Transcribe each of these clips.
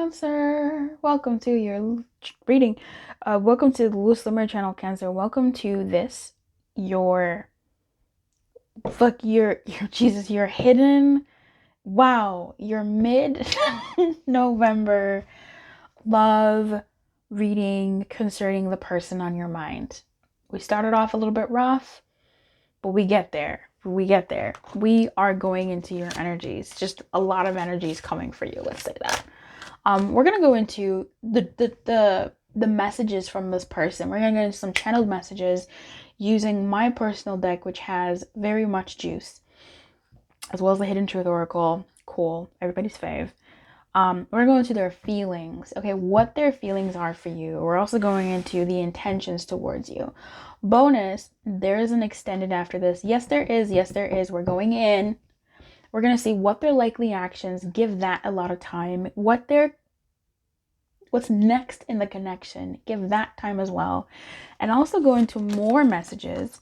Cancer. Welcome to your reading. Welcome to the Loose Limber channel, Cancer. Welcome to this, your Jesus, your hidden, wow, your mid-November love reading concerning the person on your mind. We started off a little bit rough, but we get there. We are going into your energies. Just a lot of energies coming for you. Let's say that. We're gonna go into the messages from this person. We're gonna go into some channeled messages using my personal deck, which has very much juice, as well as the Hidden Truth Oracle. Cool, everybody's fave. We're gonna go into their feelings. Okay, what their feelings are for you. We're also going into the intentions towards you. Bonus, there is an extended after this. Yes, there is. Yes, there is. We're going in. We're going to see what their likely actions, give that a lot of time. What's next in the connection, give that time as well. And also go into more messages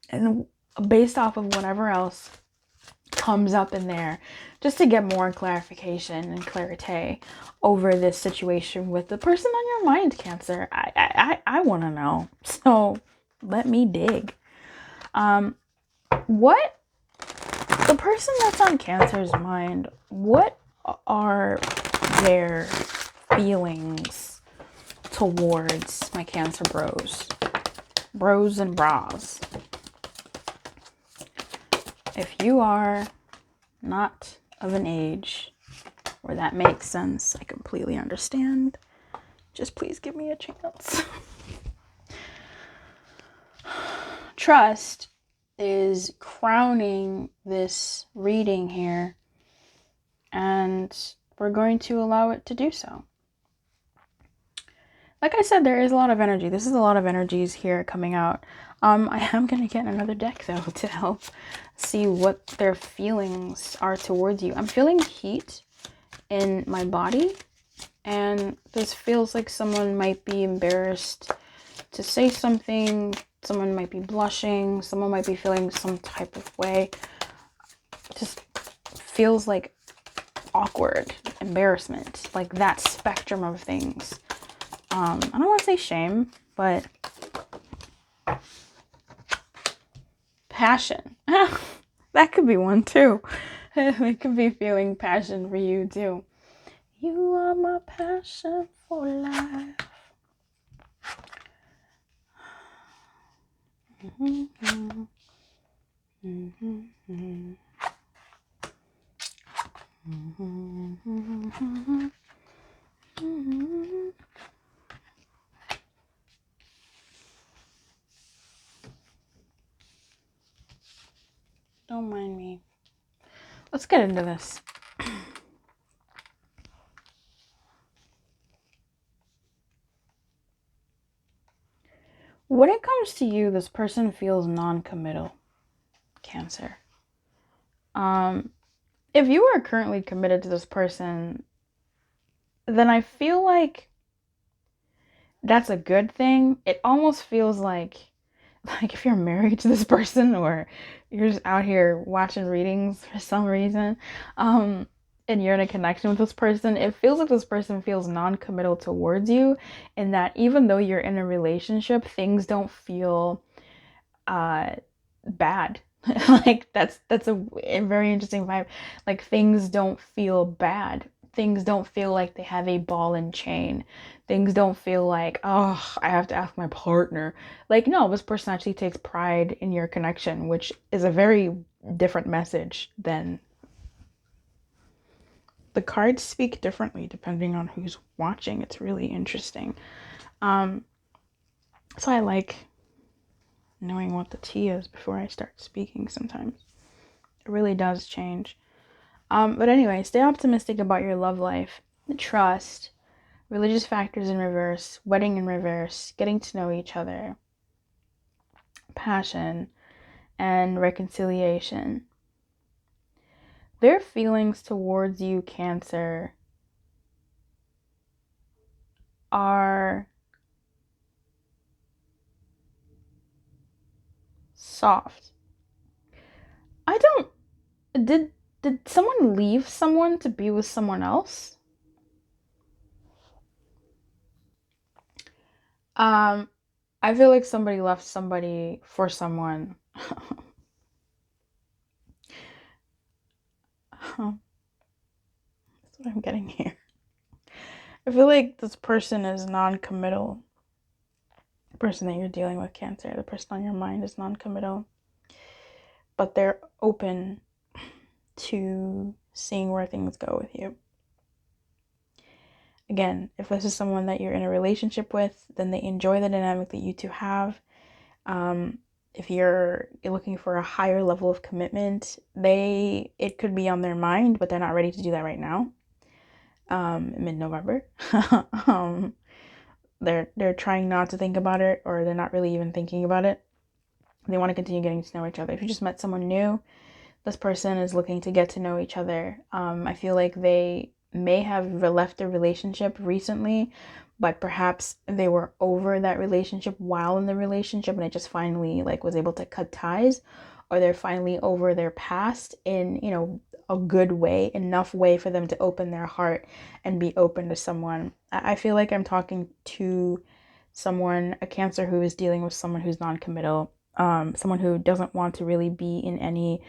and based off of whatever else comes up in there, just to get more clarification and clarity over this situation with the person on your mind, Cancer. I want to know. So let me dig. What the person that's on Cancer's mind, what are their feelings towards my Cancer bros and bras? If you are not of an age where that makes sense, I completely understand. Just please give me a chance. Trust is crowning this reading here, and we're going to allow it to do so. Like I said, there is a lot of energy. This is a lot of energies here coming out. I am going to get another deck, though, to help see what their feelings are towards you. I'm feeling heat in my body, and this feels like someone might be embarrassed to say something. Someone might be blushing. Someone might be feeling some type of way. Just feels like awkward, embarrassment, like that spectrum of things. I don't want to say shame, but passion. That could be one too. It could be feeling passion for you too. You are my passion for life. Mm-hmm. Mm-hmm. Mm-hmm. Mm-hmm. Don't mind me. Let's get into this. When it comes to you, this person feels non-committal, Cancer. If you are currently committed to this person, then I feel like that's a good thing. It almost feels like if you're married to this person, or you're just out here watching readings for some reason, and you're in a connection with this person, it feels like this person feels non-committal towards you, and that even though you're in a relationship, things don't feel bad. Like that's a very interesting vibe. Like things don't feel bad. Things don't feel like they have a ball and chain. Things don't feel like, oh, I have to ask my partner. Like, no, this person actually takes pride in your connection, which is a very different message than the cards speak differently depending on who's watching. It's really interesting. So I like knowing what the tea is before I start speaking sometimes. It really does change. But anyway, stay optimistic about your love life. Trust, religious factors in reverse, wedding in reverse, getting to know each other, passion, and reconciliation. Their feelings towards you, Cancer, are soft. Did someone leave someone to be with someone else? I feel like somebody left somebody for someone. That's what I'm getting here. I feel like this person is non-committal. The person that you're dealing with, Cancer, the person on your mind is non-committal. But they're open to seeing where things go with you. Again, if this is someone that you're in a relationship with, then they enjoy the dynamic that you two have. If you're looking for a higher level of commitment, it could be on their mind, but they're not ready to do that right now. Mid-November. They're trying not to think about it, or they're not really even thinking about it. They want to continue getting to know each other. If you just met someone new, this person is looking to get to know each other. I feel like they may have left a relationship recently, but perhaps they were over that relationship while in the relationship, and it just finally was able to cut ties, or they're finally over their past in a good way, enough way for them to open their heart and be open to someone. I feel like I'm talking to someone, a Cancer, who is dealing with someone who's non-committal, someone who doesn't want to really be in any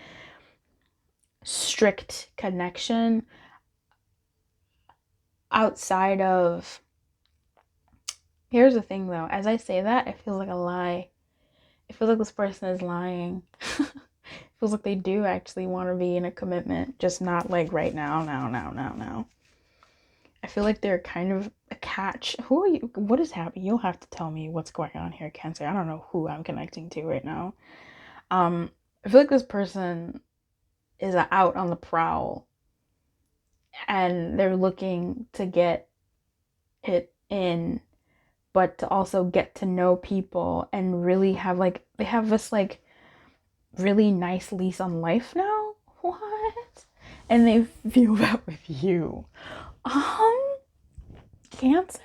strict connection outside of. Here's the thing though, as I say that, it feels like a lie. It feels like this person is lying. It feels like they do actually want to be in a commitment, just not right now. I feel like they're kind of a catch. Who are you? What is happening? You'll have to tell me what's going on here, Cancer. I don't know who I'm connecting to right now. I feel like this person is out on the prowl, and they're looking to get it in, but to also get to know people and really have they have this really nice lease on life now. What? And they feel that with you. Cancer,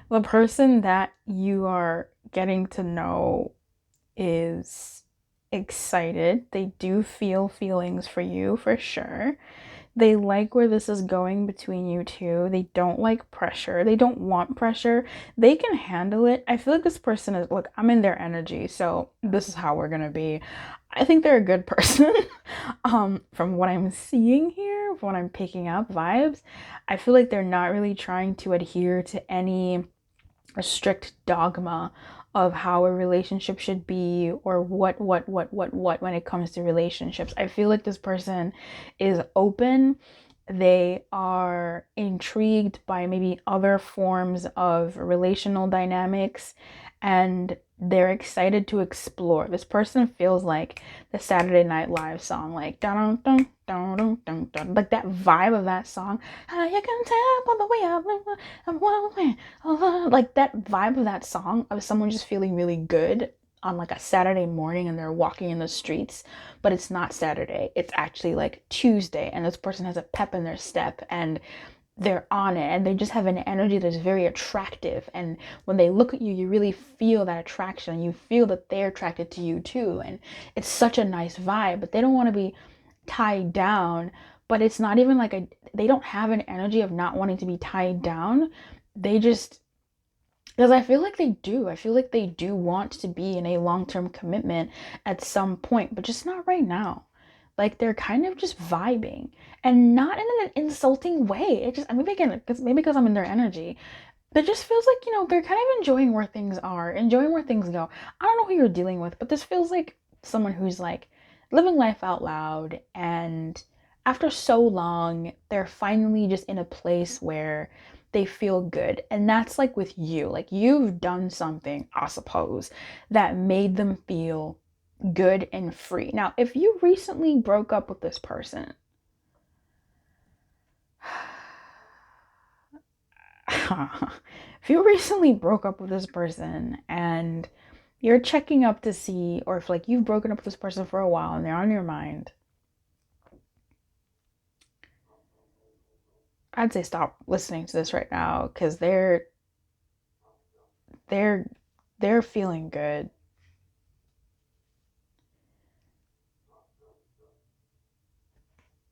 the person that you are getting to know is excited. They do feel feelings for you for sure. They like where this is going between you two. They don't like pressure. They don't want pressure. They can handle it. I feel like this person is, look, I'm in their energy, so this is how we're gonna be. I think they're a good person. From what I'm seeing here, from what I'm picking up vibes, I feel like they're not really trying to adhere to any strict dogma of how a relationship should be, or what when it comes to relationships. I feel like this person is open. They are intrigued by maybe other forms of relational dynamics, and they're excited to explore. This person feels like the Saturday Night Live song, like dun dun dun dun dun dun, like that vibe of that song. How you can tell by the way I'm like that vibe of that song, of someone just feeling really good on a Saturday morning, and they're walking in the streets, but it's not Saturday. It's actually Tuesday, and this person has a pep in their step, and they're on it, and they just have an energy that's very attractive, and when they look at you, you really feel that attraction. You feel that they're attracted to you too, and it's such a nice vibe. But they don't want to be tied down, but it's not even they don't have an energy of not wanting to be tied down. They just, because I feel like they do want to be in a long-term commitment at some point, but just not right now. They're kind of just vibing, and not in an insulting way. It just, maybe again, because I'm in their energy. It just feels like, they're kind of enjoying where things are, enjoying where things go. I don't know who you're dealing with, but this feels like someone who's living life out loud, and after so long, they're finally just in a place where they feel good. And that's with you. You've done something, I suppose, that made them feel good and free. Now, if you recently broke up with this person, if you recently broke up with this person and you're checking up to see, or if you've broken up with this person for a while and they're on your mind, I'd say stop listening to this right now, because they're feeling good.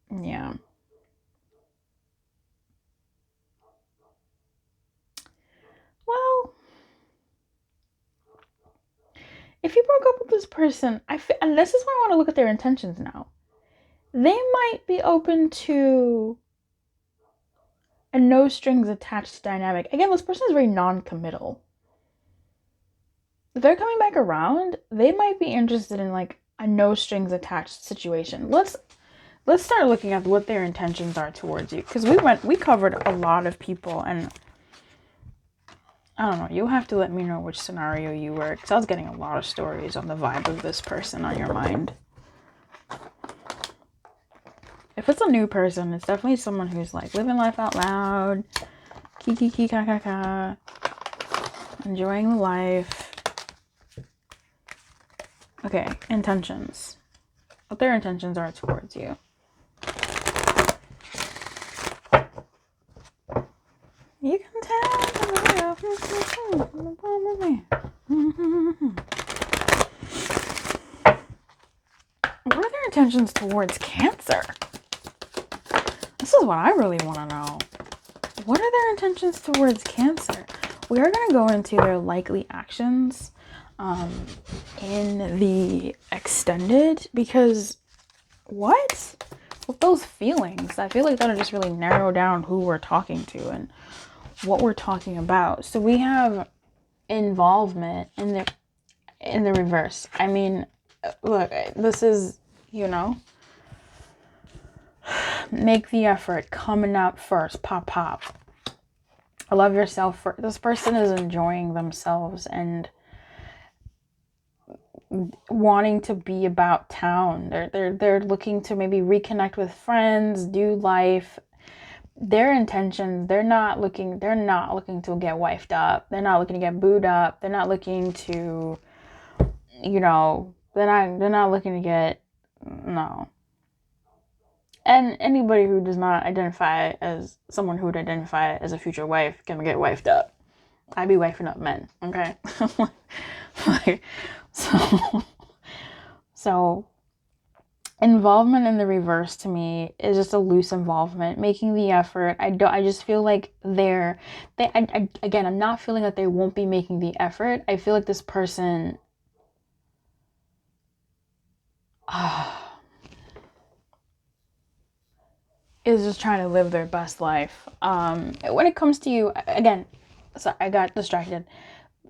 Yeah. Well, broke up with this person, and this is why I want to look at their intentions now. They might be open to a no strings attached dynamic. Again, this person is very non-committal. If they're coming back around, they might be interested in like a no strings attached situation. Let's start looking at what their intentions are towards you, because we covered a lot of people, and I don't know, you'll have to let me know which scenario you were, because I was getting a lot of stories on the vibe of this person on your mind. If it's a new person, it's definitely someone who's like living life out loud, kiki ka ka ka, enjoying the life. Okay, intentions. What their intentions are towards you. You can tell. What are their intentions towards Cancer? This is what I really want to know. What are their intentions towards Cancer? We are going to go into their likely actions in the extended, because what? With those feelings, I feel like that'll just really narrow down who we're talking to and what we're talking about. So we have involvement in the reverse. I mean, look, this is, make the effort, coming up first, pop. Love yourself first. This person is enjoying themselves and wanting to be about town. They're looking to maybe reconnect with friends, do life. Their intentions, they're not looking to get wifed up. They're not looking to get booed up. They're not looking to, they're not looking to get, no. And anybody who does not identify as someone who would identify as a future wife can get wifed up. I be wifing up men, okay? So involvement in the reverse to me is just a loose involvement, making the effort. I just feel like again, I'm not feeling that they won't be making the effort. I feel like this person is just trying to live their best life. When it comes to you, again, so I got distracted.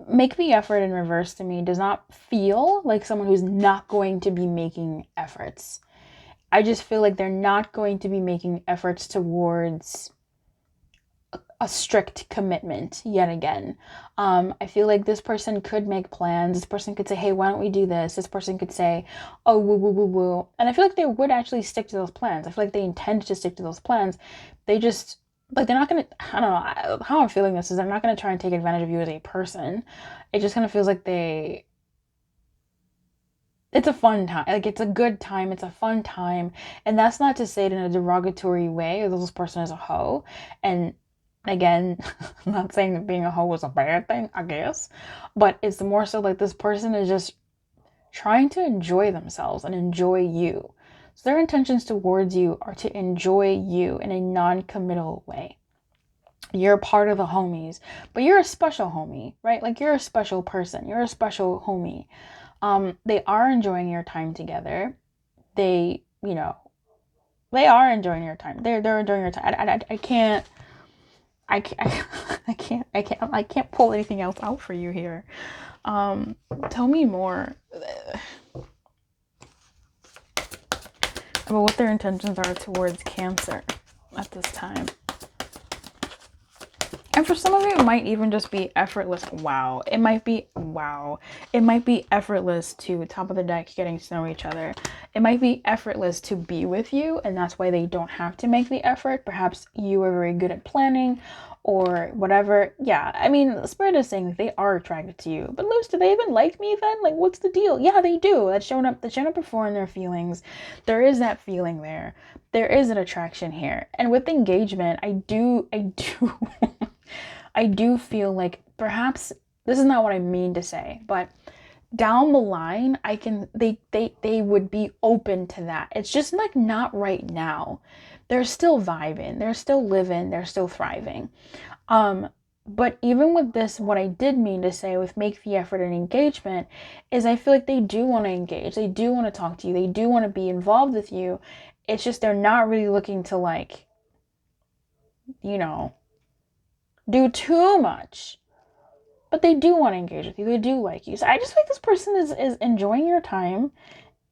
Make the effort in reverse to me does not feel like someone who's not going to be making efforts. I just feel like they're not going to be making efforts towards a strict commitment yet again. I feel like this person could make plans. This person could say, hey, why don't we do this? This person could say, oh, woo, woo, woo, woo. And I feel like they would actually stick to those plans. I feel like they intend to stick to those plans. They just, like, they're not going to, I don't know, how I'm feeling this is they're not going to try and take advantage of you as a person. It just kind of feels like it's a fun time. Like, it's a good time. It's a fun time. And that's not to say it in a derogatory way, or this person is a hoe. And again, I'm not saying that being a hoe is a bad thing, I guess. But it's more so like this person is just trying to enjoy themselves and enjoy you. So their intentions towards you are to enjoy you in a non-committal way. You're part of the homies, but you're a special homie, right? Like, you're a special person. You're a special homie. They are enjoying your time together. They are enjoying your time. They're enjoying your time. I can't pull anything else out for you here. Tell me more about what their intentions are towards Cancer at this time. And for some of you, it might even just be effortless. Wow. It might be effortless to top of the deck, getting to know each other. It might be effortless to be with you, and that's why they don't have to make the effort. Perhaps you are very good at planning or whatever. Yeah, I mean, the spirit is saying that they are attracted to you. But Luce, do they even like me then? Like, what's the deal? Yeah, they do. That's shown up before in their feelings. There is that feeling there. There is an attraction here. And with engagement, I do I do feel like perhaps this is not what I mean to say, but down the line, they would be open to that. It's just like not right now. They're still vibing, they're still living, they're still thriving. But even with this, what I did mean to say with make the effort and engagement is I feel like they do want to engage. They do want to talk to you. They do want to be involved with you. It's just they're not really looking to, like, you know, do too much. But they do want to engage with you. They do like you. So I just feel like this person is enjoying your time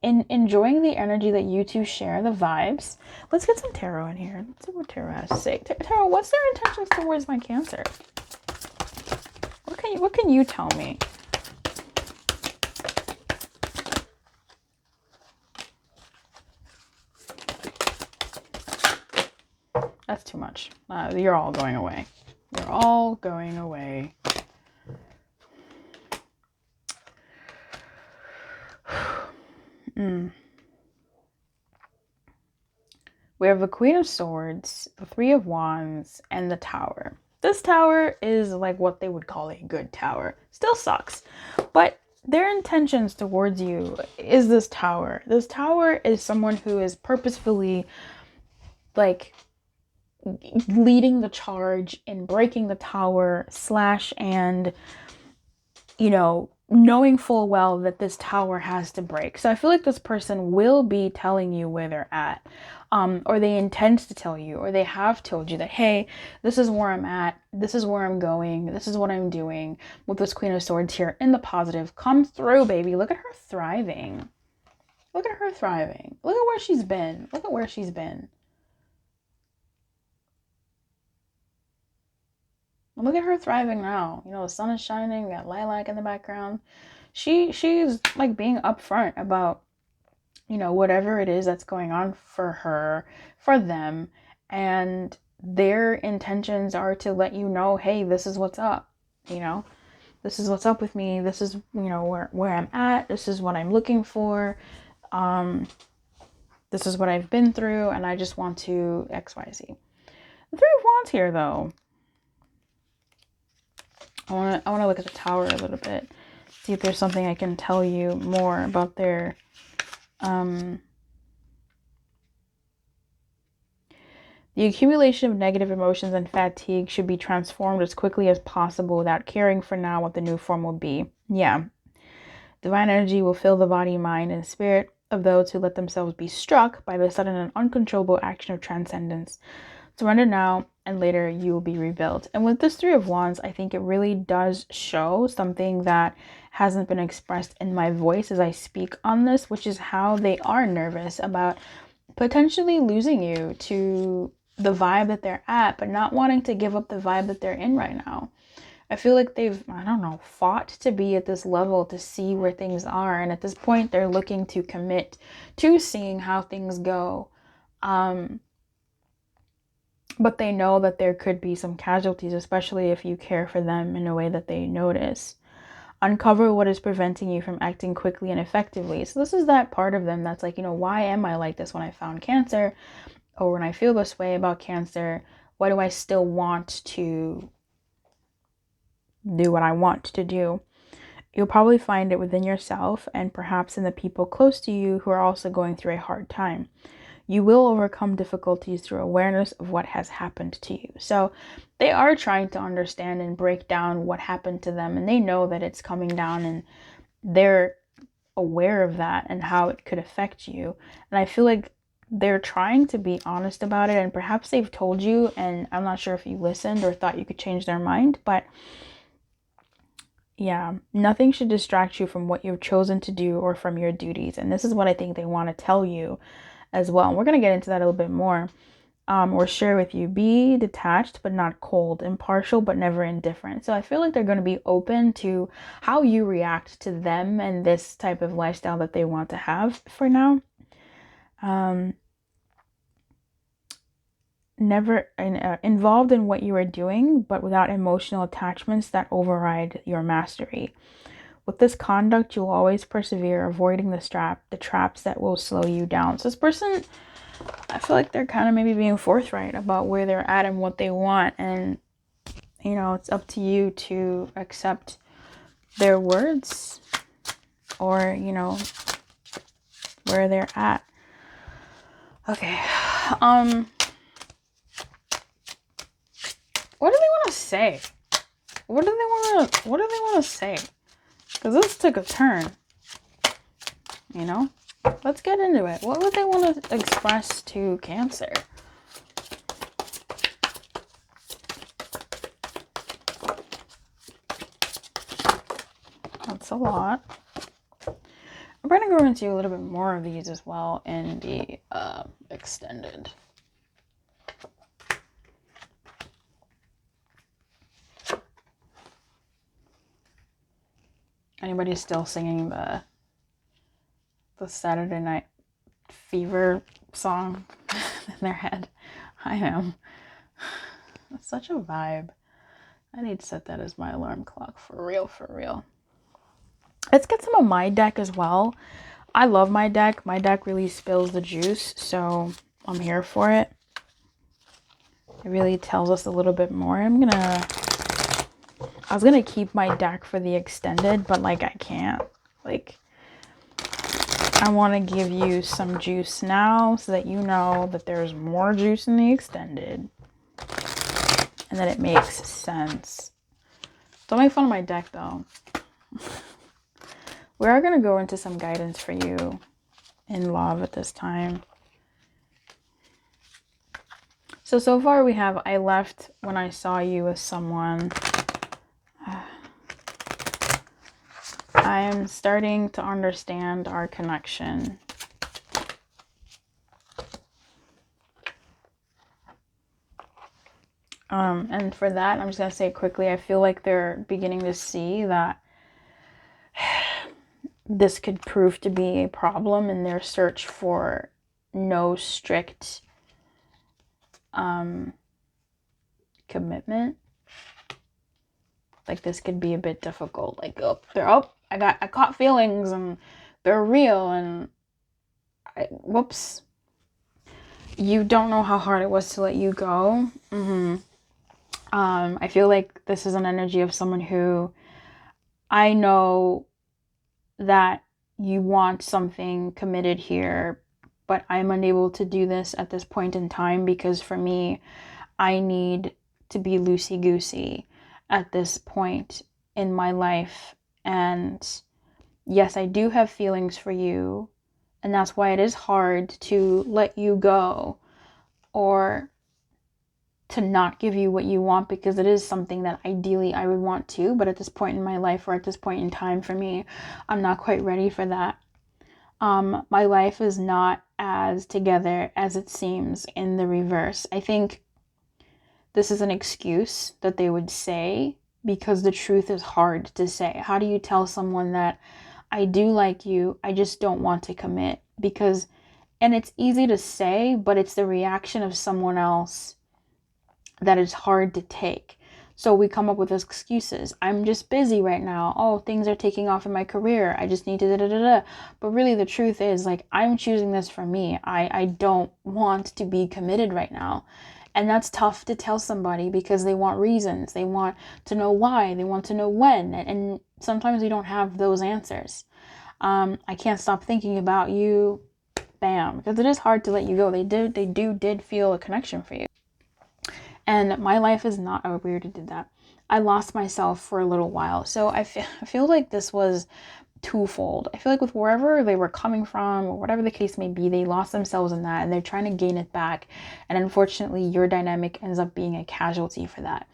and enjoying the energy that you two share, the vibes. Let's get some tarot in here. Let's see what tarot has to say. Tarot, what's their intentions towards my Cancer? What can you tell me? That's too much. You're all going away. You're all going away. We have the Queen of Swords, the Three of Wands, and the Tower. This tower is like what they would call a good tower. Still sucks. But their intentions towards you is this tower. This tower is someone who is purposefully, like, leading the charge in breaking the tower / and, you know, knowing full well that this tower has to break. So I feel like this person will be telling you where they're at, or they intend to tell you, or they have told you that, hey, this is where I'm at, this is where I'm going, this is what I'm doing. With this Queen of Swords here in the positive, come through, baby. Look at her thriving. Look at her thriving. Look at where she's been. Look at where she's been. Look at her thriving now. You know, the sun is shining, we got lilac in the background. She's like being upfront about, you know, whatever it is that's going on for her, for them, and their intentions are to let you know, hey, this is what's up. You know, this is what's up with me. This is, you know, where I'm at. This is what I'm looking for. This is what I've been through, and I just want to XYZ. The Three of Wands here, though. I want to look at the Tower a little bit, see if there's something I can tell you more about their the accumulation of negative emotions and fatigue should be transformed as quickly as possible without caring for now what the new form will be. Yeah. Divine energy will fill the body, mind, and spirit of those who let themselves be struck by the sudden and uncontrollable action of transcendence. Surrender now, and later you will be rebuilt. And with this Three of Wands, I think it really does show something that hasn't been expressed in my voice as I speak on this, which is how they are nervous about potentially losing you to the vibe that they're at, but not wanting to give up the vibe that they're in right now. I feel like they've, I don't know, fought to be at this level to see where things are. And at this point, they're looking to commit to seeing how things go. But they know that there could be some casualties, especially if you care for them in a way that they notice. Uncover what is preventing you from acting quickly and effectively. So this is that part of them that's like, you know, why am I like this when I found Cancer? Or when I feel this way about Cancer, why do I still want to do what I want to do? You'll probably find it within yourself and perhaps in the people close to you who are also going through a hard time. You will overcome difficulties through awareness of what has happened to you. So they are trying to understand and break down what happened to them, and they know that it's coming down, and they're aware of that and how it could affect you. And I feel like they're trying to be honest about it, and perhaps they've told you, and I'm not sure if you listened or thought you could change their mind, but yeah, nothing should distract you from what you've chosen to do or from your duties. And this is what I think they want to tell you as well. And we're going to get into that a little bit more, or share with you. Be detached but not cold, impartial but never indifferent. So I feel like they're going to be open to how you react to them and this type of lifestyle that they want to have for now. Never involved in what you are doing, but without emotional attachments that override your mastery. With this conduct, you'll always persevere, avoiding the traps that will slow you down. So this person, I feel like they're kind of maybe being forthright about where they're at and what they want. And, you know, it's up to you to accept their words or, you know, where they're at. Okay. What do they want to say? What do they want to say? Because this took a turn, you know? Let's get into it. What would they want to express to Cancer? That's a lot. I'm going to go into a little bit more of these as well in the extended. Anybody still singing the Saturday Night Fever song in their head? I am. It's such a vibe. I need to set that as my alarm clock, for real, for real. Let's get some of my deck as well. I love my deck. My deck really spills the juice, so I'm here for it. It really tells us a little bit more. I was gonna keep my deck for the extended, but like I can't. Like, I want to give you some juice now so that you know that there's more juice in the extended and that it makes sense. Don't make fun of my deck though. We are gonna go into some guidance for you in love at this time. So far we have, I left when I saw you with someone. I am starting to understand our connection. And for that, I'm just going to say quickly, I feel like they're beginning to see that this could prove to be a problem in their search for no strict commitment. Like, this could be a bit difficult. Like, I caught feelings and they're real, and whoops. You don't know how hard it was to let you go. I feel like this is an energy of someone who, I know that you want something committed here, but I'm unable to do this at this point in time because for me, I need to be loosey-goosey at this point in my life. And yes, I do have feelings for you, and that's why it is hard to let you go or to not give you what you want, because it is something that ideally I would want to, but at this point in my life or at this point in time for me, I'm not quite ready for that. My life is not as together as it seems in the reverse. I think this is an excuse that they would say because the truth is hard to say. How do you tell someone that I do like you, I just don't want to commit? Because, and it's easy to say, but it's the reaction of someone else that is hard to take. So we come up with excuses. I'm just busy right now. Oh, things are taking off in my career. I just need to da-da-da-da. But really the truth is, like, I'm choosing this for me. I don't want to be committed right now. And that's tough to tell somebody because they want reasons. They want to know why. They want to know when. And sometimes we don't have those answers. I can't stop thinking about you. Bam. Because it is hard to let you go. They did feel a connection for you. And my life is not, oh, we already did that. I lost myself for a little while. So I feel like this was twofold. I feel like with wherever they were coming from or whatever the case may be, they lost themselves in that and they're trying to gain it back. And unfortunately, your dynamic ends up being a casualty for that.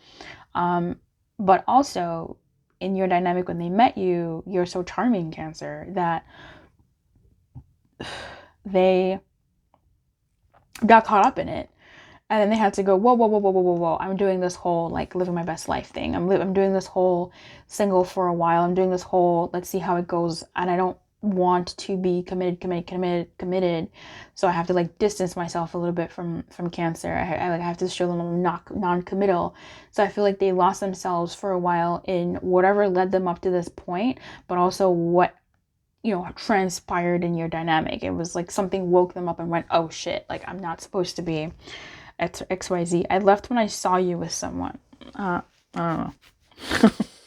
But also in your dynamic when they met you, you're so charming, Cancer, that they got caught up in it. And then they had to go, whoa. I'm doing this whole, like, living my best life thing. I'm doing this whole single for a while. I'm doing this whole, let's see how it goes. And I don't want to be committed. So I have to, like, distance myself a little bit from Cancer. I have to show them I'm not non-committal. So I feel like they lost themselves for a while in whatever led them up to this point, but also what, you know, transpired in your dynamic. It was like something woke them up and went, oh shit, like, I'm not supposed to be XYZ. I left when I saw you with someone. I don't know.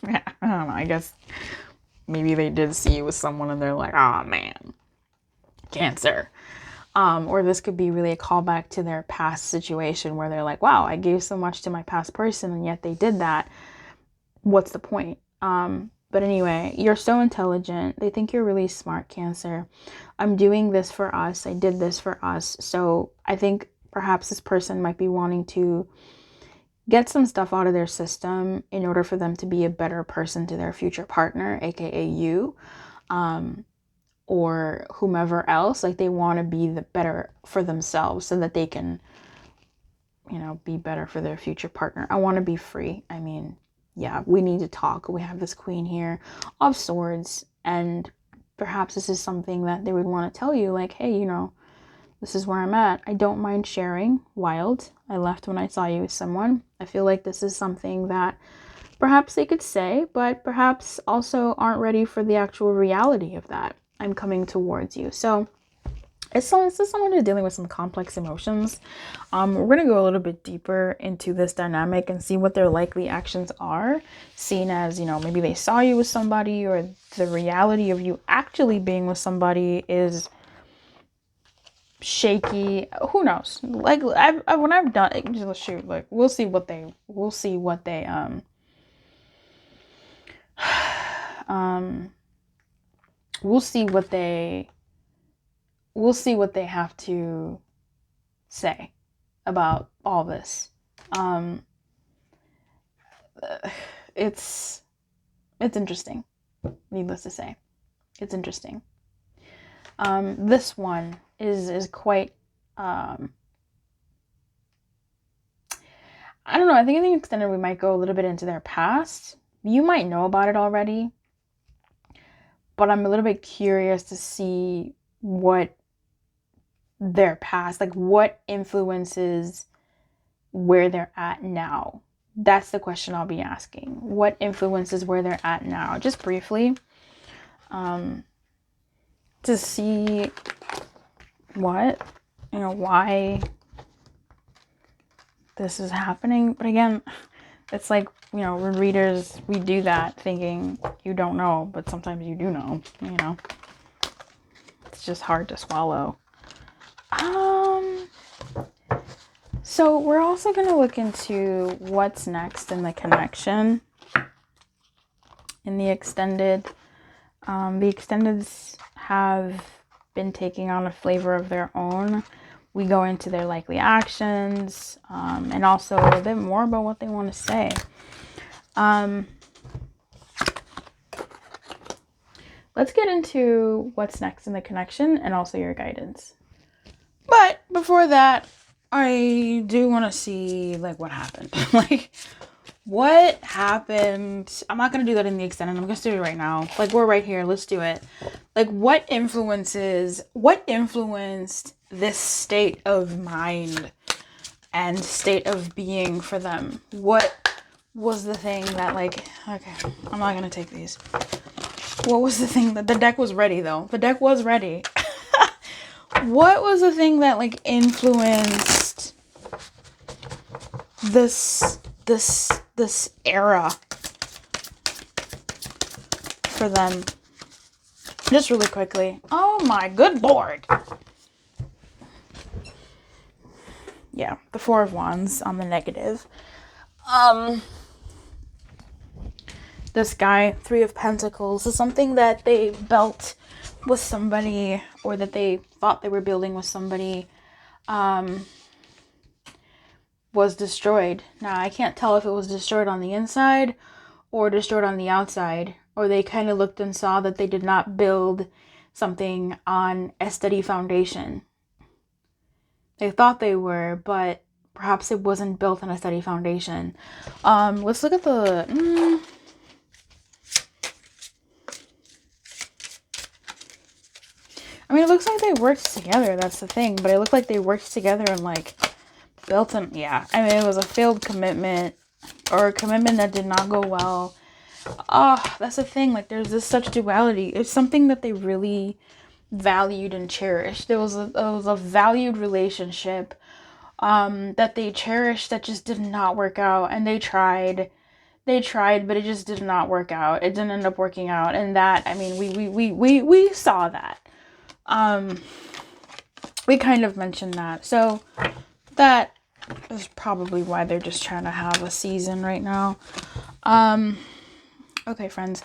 I don't know. I guess maybe they did see you with someone and they're like, oh man, Cancer. Or this could be really a callback to their past situation where they're like, wow, I gave so much to my past person and yet they did that. what's the point? But anyway, you're so intelligent. They think you're really smart, Cancer. I'm doing this for us. I did this for us. So I think perhaps this person might be wanting to get some stuff out of their system in order for them to be a better person to their future partner, aka you, or whomever else. Like, they want to be the better for themselves so that they can, you know, be better for their future partner. I want to be free. I mean, yeah, we need to talk. We have this Queen here of Swords, and perhaps this is something that they would want to tell you, like, hey, you know, this is where I'm at. I don't mind sharing. Wild. I left when I saw you with someone. I feel like this is something that perhaps they could say, but perhaps also aren't ready for the actual reality of that. I'm coming towards you. So it's someone who's dealing with some complex emotions. We're going to go a little bit deeper into this dynamic and see what their likely actions are, seen as, you know, maybe they saw you with somebody, or the reality of you actually being with somebody is shaky. Who knows? Like, when I've done, just shoot, like, we'll see what they we'll see what they have to say about all this. It's interesting, needless to say. It's interesting. This one is quite, I don't know, I think in the extended we might go a little bit into their past. You might know about it already, but I'm a little bit curious to see what their past, like what influences where they're at now. That's the question I'll be asking. What influences where they're at now? Just briefly, to see what, you know, why this is happening. But again, it's like, you know, we're readers, we do that thinking you don't know, but sometimes you do know, you know. It's just hard to swallow. So we're also going to look into what's next in the connection in the extended. The extendeds have been taking on a flavor of their own. We go into their likely actions, and also a bit more about what they want to say. Let's get into what's next in the connection and also your guidance. But before that, I do want to see, like, what happened. Like, what happened? I'm not going to do that in the extended. I'm going to do it right now. Like, we're right here. Let's do it. Like, what influenced this state of mind and state of being for them? What was the thing that, like, okay, I'm not going to take these. What was the thing that the deck was ready, though? The deck was ready. What was the thing that, like, influenced this era for them? Just really quickly. Oh my good lord. Yeah, the Four of Wands on the negative. This guy, Three of Pentacles, is something that they built with somebody, or that they thought they were building with somebody, was destroyed. Now, I can't tell if it was destroyed on the inside or destroyed on the outside, or they kind of looked and saw that they did not build something on a steady foundation. They thought they were, but perhaps it wasn't built on a steady foundation. Let's look at the... I mean, it looks like they worked together, that's the thing, but it looked like they worked together and, like, built an... Yeah, I mean, it was a failed commitment, or a commitment that did not go well. That's the thing, like, there's this such duality. It's something that they really valued and cherished. It was a valued relationship that they cherished that just did not work out, and they tried, but it just did not work out. It didn't end up working out, and that, I mean, we saw that. We kind of mentioned that, so that is probably why they're just trying to have a season right now. Okay, friends,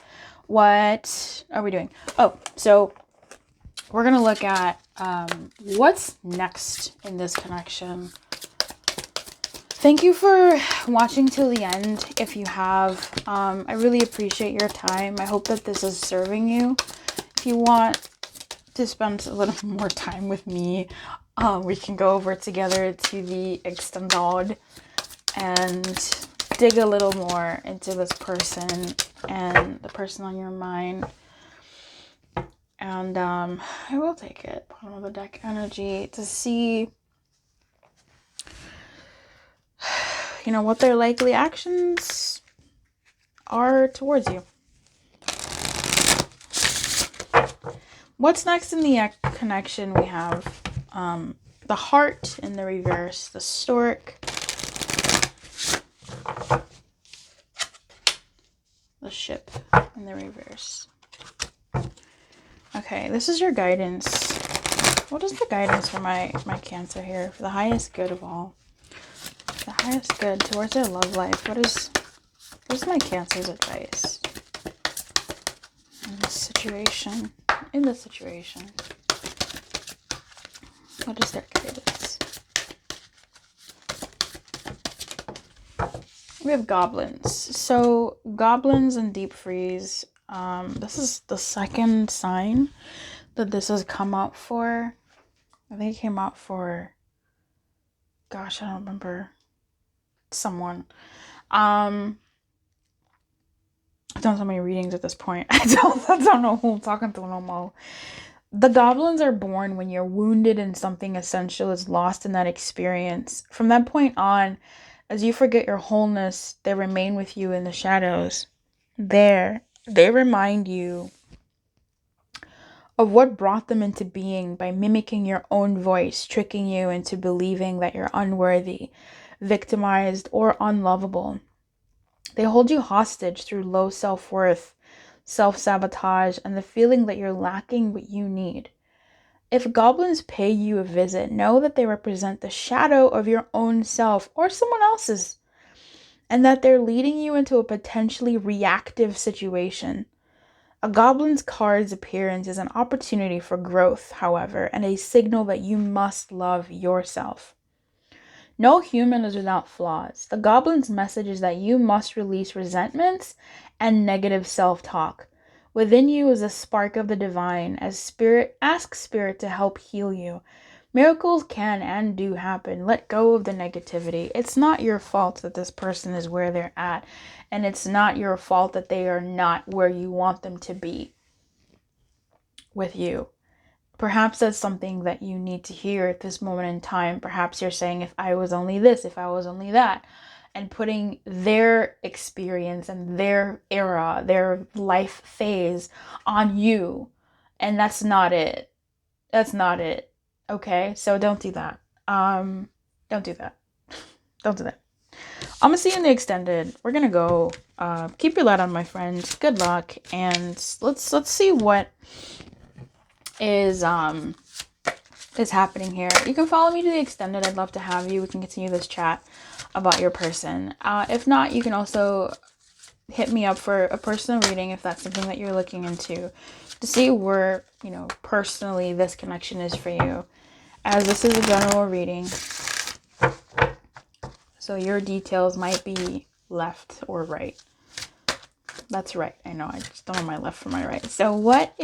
what are we doing? Oh, so we're going to look at what's next in this connection. Thank you for watching till the end. If you have, I really appreciate your time. I hope that this is serving you. If you want to spend a little more time with me, we can go over together to the extended and dig a little more into this person and the person on your mind. And I will take it, bottom of the deck energy, to see, you know, what their likely actions are towards you. What's next in the connection? We have the heart in the reverse, the stork, the ship in the reverse. Okay, this is your guidance. What is the guidance for my Cancer here? For the highest good of all. The highest good towards their love life. What is my Cancer's advice in this situation? In this situation. What is their guidance? We have goblins. So goblins and deep freeze. This is the second sign that this has come up for. I think it came out for, gosh, I don't remember. Someone. I've done so many readings at this point. I don't know who I'm talking to no more. The goblins are born when you're wounded and something essential is lost in that experience. From that point on, as you forget your wholeness, they remain with you in the shadows. There, they remind you of what brought them into being by mimicking your own voice, tricking you into believing that you're unworthy, victimized, or unlovable. They hold you hostage through low self-worth, self-sabotage, and the feeling that you're lacking what you need. If goblins pay you a visit, know that they represent the shadow of your own self or someone else's, and that they're leading you into a potentially reactive situation. A goblin's card's appearance is an opportunity for growth, however, and a signal that you must love yourself. No human is without flaws. The goblin's message is that you must release resentments and negative self-talk. Within you is a spark of the divine. Ask spirit to help heal you. Miracles can and do happen. Let go of the negativity. It's not your fault that this person is where they're at. And it's not your fault that they are not where you want them to be with you. Perhaps that's something that you need to hear at this moment in time. Perhaps you're saying, if I was only this, if I was only that. And putting their experience and their era, their life phase on you. And that's not it. That's not it. Okay? So don't do that. Don't do that. Don't do that. I'm going to see you in the extended. We're going to go. Keep your light on, my friends. Good luck. And let's see what is happening here. You can follow me to the extended. I'd love to have you. We can continue this chat about your person. If not, you can also hit me up for a personal reading if that's something that you're looking into, to see where, you know, personally this connection is for you, as this is a general reading. So your details might be left or right. That's right. I know. I just don't know my left from my right. So what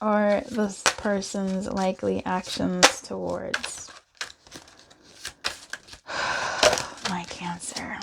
are this person's likely actions towards my Cancer?